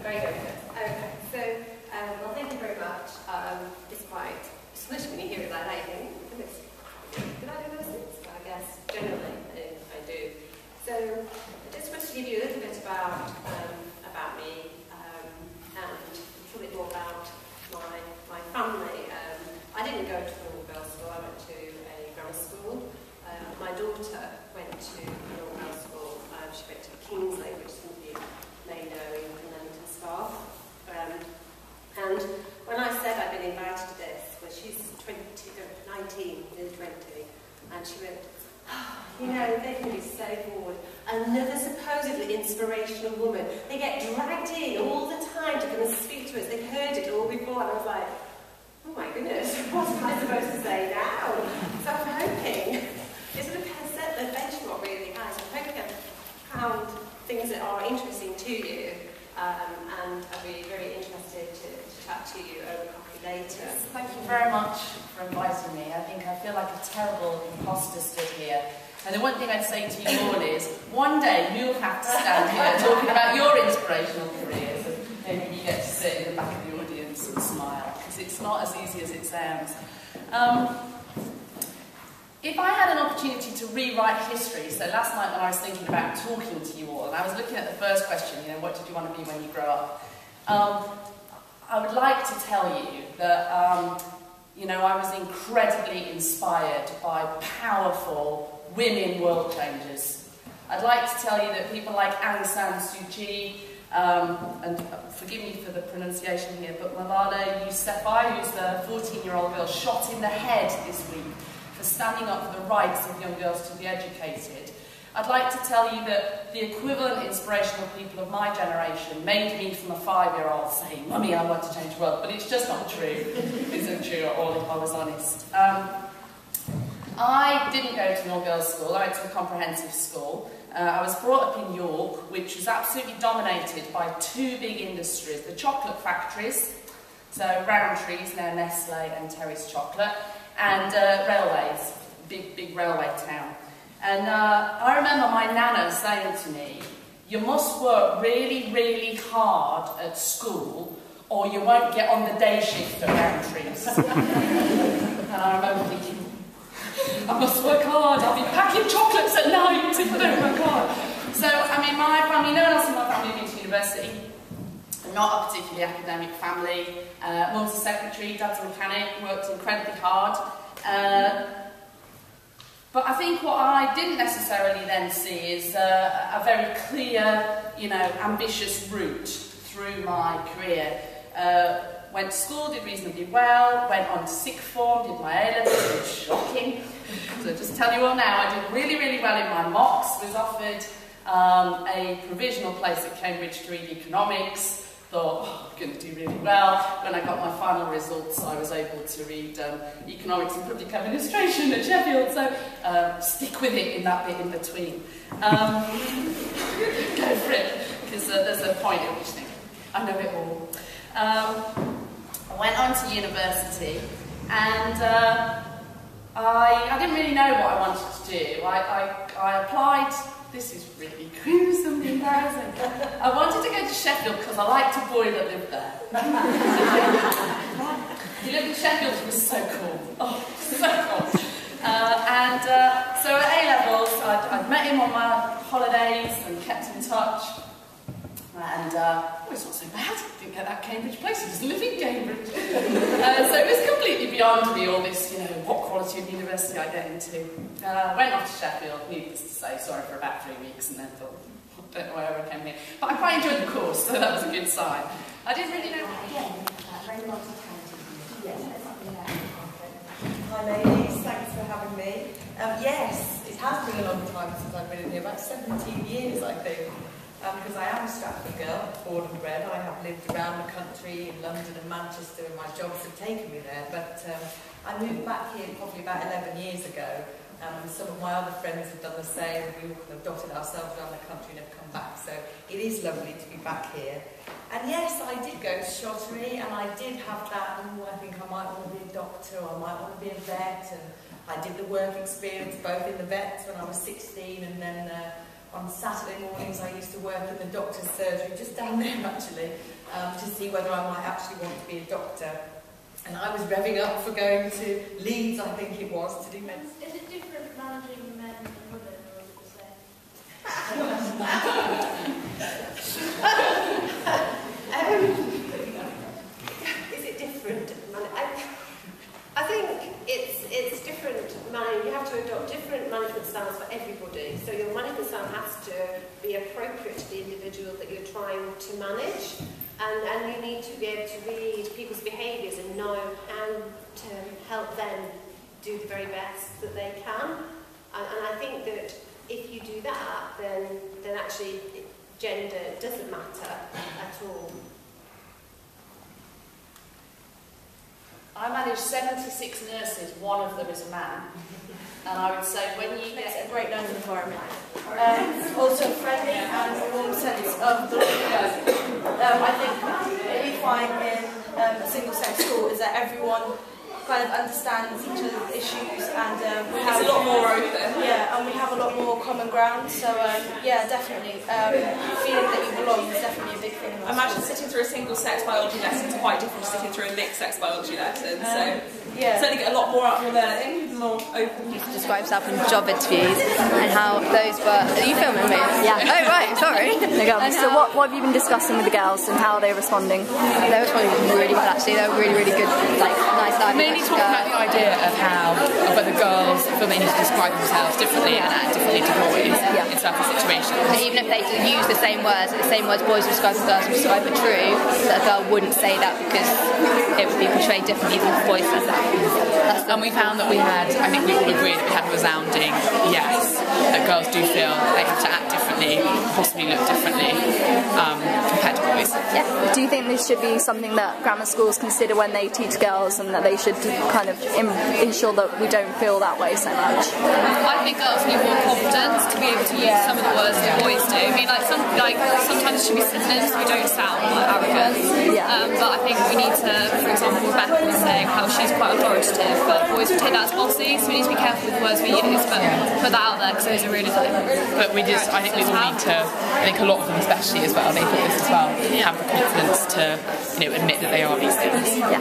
very good. Okay, so, well, thank you very much. It's quite astonishing when you hear it like that, you think, did I do those things? But I guess, generally, I do. So, I just wanted to give you a little bit about me, and a little bit more about my family. I didn't go to an all-girls school, I went to a grammar school. My daughter went to an all-girls school. She went to Kingsley, which some of you may know in London staff. And when I said I'd been invited to this, well, she's 19, nearly 20, and she went, oh, you know, they can be so bored. Another supposedly inspirational woman. They get dragged in all the time to come and speak to us. They've heard it all before, and I was like, oh my goodness, what am I supposed to say now? So I'm hoping, it's sort of set the benchmark really, guys. I'm hoping I've found things that are interesting to you, and I'll be very interested to chat to you over coffee later. Thank you very much for inviting me. I think I feel like a terrible imposter stood here. And the one thing I'd say to you all is, one day you'll have to stand here talking about your inspirational careers, and maybe you get to sit in the back of the audience and smile, because it's not as easy as it sounds. If I had an opportunity to rewrite history, so last night when I was thinking about talking to you all, and I was looking at the first question, you know, what did you want to be when you grow up? I would like to tell you that, you know, I was incredibly inspired by powerful women world changers. I'd like to tell you that people like Aung San Suu Kyi, and forgive me for the pronunciation here, but Malala Yousafzai, who's the 14-year-old girl shot in the head this week for standing up for the rights of young girls to be educated. I'd like to tell you that the equivalent inspirational people of my generation made me from a 5-year-old saying, Mummy, I want to change the world, but it's just not true. It isn't true at all, if I was honest. I didn't go to an all-girls school, I went to a comprehensive school. I was brought up in York, which was absolutely dominated by two big industries, the chocolate factories, so Rowntree's, now Nestle and Terry's Chocolate, and railways, big railway town. And I remember my nana saying to me, you must work really, really hard at school or you won't get on the day shift at Rowntree's. And I remember thinking, I must work hard, I'll be packing chocolates at night if I don't work hard. So, I mean, my family, no one else in my family went to university. I'm not a particularly academic family. Mum's a secretary, dad's a mechanic, worked incredibly hard. But I think what I didn't necessarily then see is a very clear, you know, ambitious route through my career. Went to school, did reasonably well, went on to sixth form, did my A-levels, it was shocking. So just tell you all now, I did really, really well in my mocks, was offered a provisional place at Cambridge to read economics. Thought, oh, I'm going to do really well. When I got my final results, I was able to read economics and public administration at Sheffield, so stick with it in that bit in between. Go for it, because there's a point at which you think, I know it all. I went on to university, and I didn't really know what I wanted to do. I applied. This is really gruesome, embarrassing. I wanted to go to Sheffield because I liked a boy that lived there. He lived in Sheffield, it was so cool. Oh, so cool. So at A-levels, I'd met him on my holidays and kept in touch. And oh, it's not so bad. I didn't get that Cambridge place. He doesn't live in Cambridge. So it was completely beyond me, all this, you know, what quality of university I get into. Went off to Sheffield, needless to say, sorry, for about 3 weeks, and then thought, I don't know why I ever came here. But I quite enjoyed the course, so that was a good sign. I didn't really know. Again, very multi-talented. Yes. Hi ladies, thanks for having me. Yes, it has been a long time since I've been in here, about 17 years I think. Because I am a Stratford girl, born and bred. I have lived around the country, in London and Manchester, and my jobs have taken me there. But I moved back here probably about 11 years ago. And some of my other friends have done the same. We all kind of dotted ourselves around the country and have come back. So it is lovely to be back here. And yes, I did go to Shottery, and I did have that, I think I might want to be a doctor, or I might want to be a vet. And I did the work experience both in the vets when I was 16, and then on Saturday mornings I used to work in the doctor's surgery, just down there actually, to see whether I might actually want to be a doctor. And I was revving up for going to Leeds, I think it was, to do medicine. Is it different managing men and women, or is it the same? Is it different? I think it's different. You have to adopt different management styles for everybody. So your management style has to be appropriate to the individual that you're trying to manage. And you need to be able to read people's behaviours and know how to help them do the very best that they can. And I think that if you do that, then actually gender doesn't matter at all. I manage 76 nurses, one of them is a man. And I would say when you Makes get it a great learning environment. Also friendly and a warm sense of belonging. I think what we find in a single-sex school is that everyone kind of understands each other's issues, and we have it's a lot more open. Yeah, and we have a lot more common ground. So yeah, definitely, feeling that you belong is definitely a big thing. I imagine sitting through a single-sex biology lesson is quite different to sitting through a mixed-sex biology lesson. So yeah, certainly get a lot more out of your learning, more open. Used to describe yourself in job interviews and how those were. Are you filming me? Yeah. Oh right, sorry. So what have you been discussing with the girls and how are they responding? They were responding really well actually. They were really good, like nice. Mainly talking about the idea of how whether girls feel they need to describe themselves differently and act differently to boys in certain situations. And even if they use the same words boys would describe as girls would describe are true, that a girl wouldn't say that because it would be portrayed differently than a boy says that. And we found that I think we all agree that we had a resounding yes, that girls do feel they have to act differently, possibly look differently compared to boys. Yeah. Do you think this should be something that grammar schools consider when they teach girls, and that they should kind of ensure that we don't feel that way so much? I think girls need more confidence to be able to use some of the words that boys do. I mean, sometimes it should be synonyms so we don't sound like arrogant. But I think we need to, for example, Rebecca was saying how she's quite authoritative, but boys would take that as bossy, so we need to be careful with the words we use, but put that out there because those are really good. But I think we all need to, I think a lot of them especially as well, they thought this as well, have the confidence to admit that they are these things. Yeah.